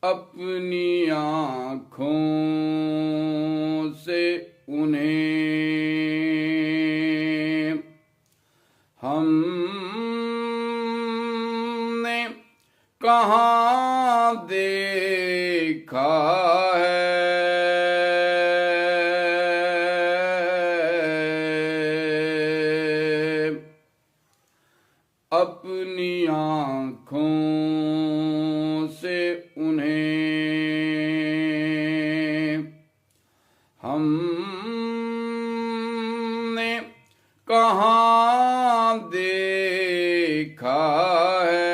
अपनी आँखों से उन्हें हमने कहाँ देखा है। अपनी आँखों से उन्हें हमने कहाँ देखा है।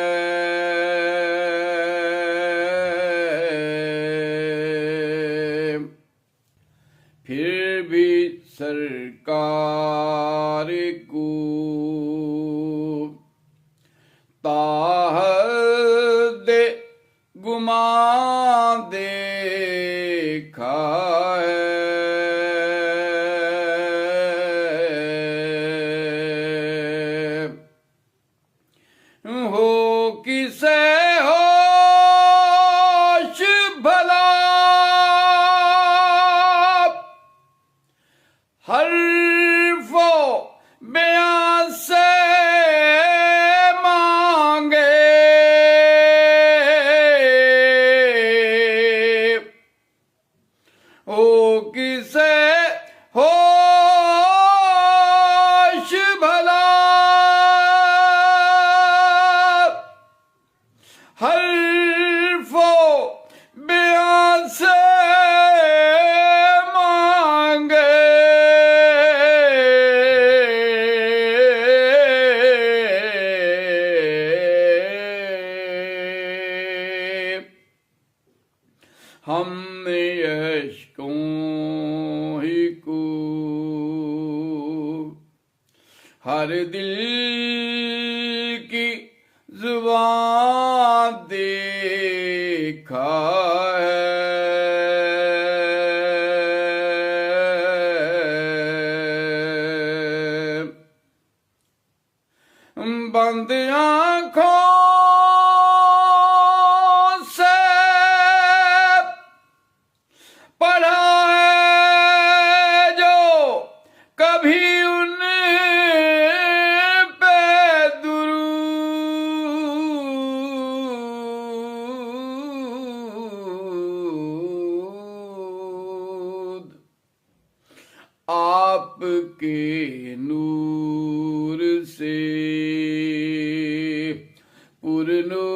फिर भी सरकार को ताहद गुमा देखा है। हो किसे होश भला हर्फो बयां से मांगे। हो किसे होश भला हर्फो बयां से मांगे। हमने अश्कों ही को हर दिल की जुबान देखा है। बंद आँखों से पढ़ा है जो कभी उन पे दुरूद। आपके नूर से पुरनूर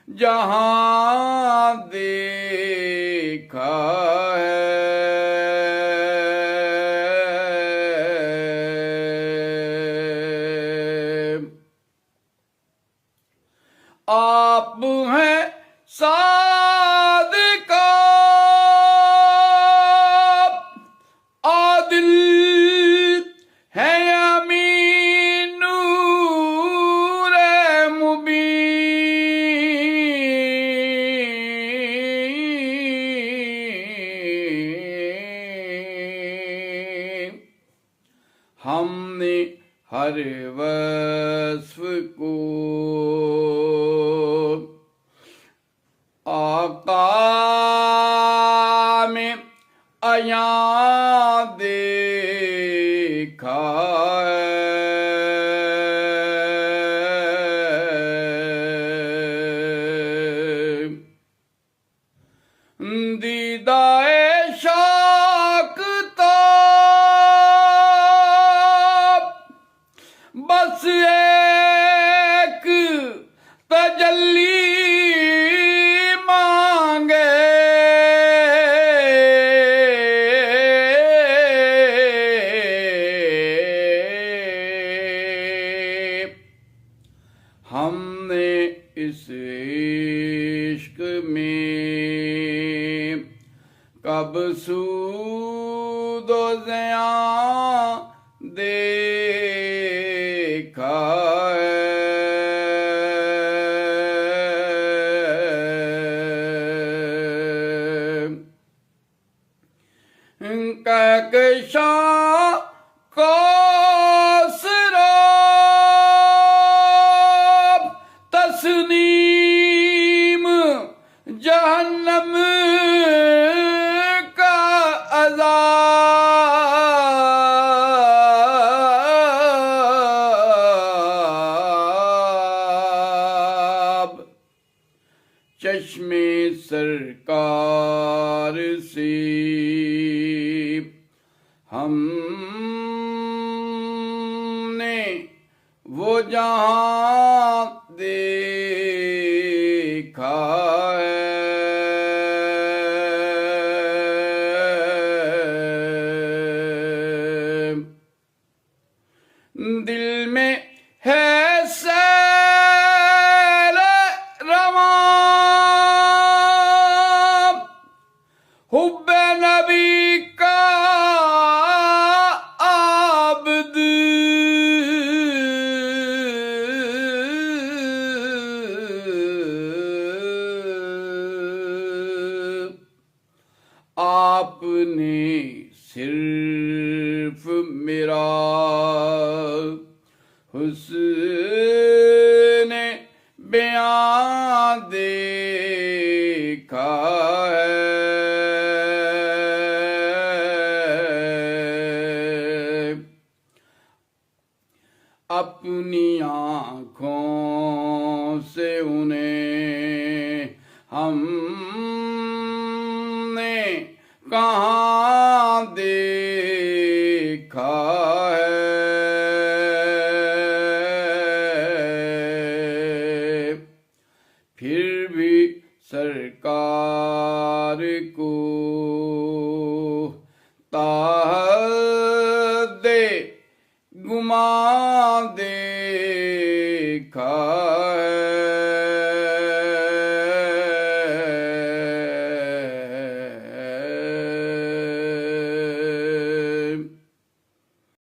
जहां देखा है। आप हैं सादिका आदिल है अमीन नूर मुबीन। हमने हर वस्फ को आका में अया देखा है। दीदाए शाक ताब बस एक तजल्ली मांगे। हमने इस इश्क में कब सूदो ज़ियां देखा है। कहकशां कौसराब तस्नीम चश्मे सरकार से हमने वो जहां देखा है। दिल में है सैल रवां हुब्बे नबी का आबद आपने सिर्फ मेरा हुस्न बयां देखा है। अपनी आँखों से उन्हें हमने कहाँ देखा है। फिर भी सरकार को ताहद्दे गुमा देखा है।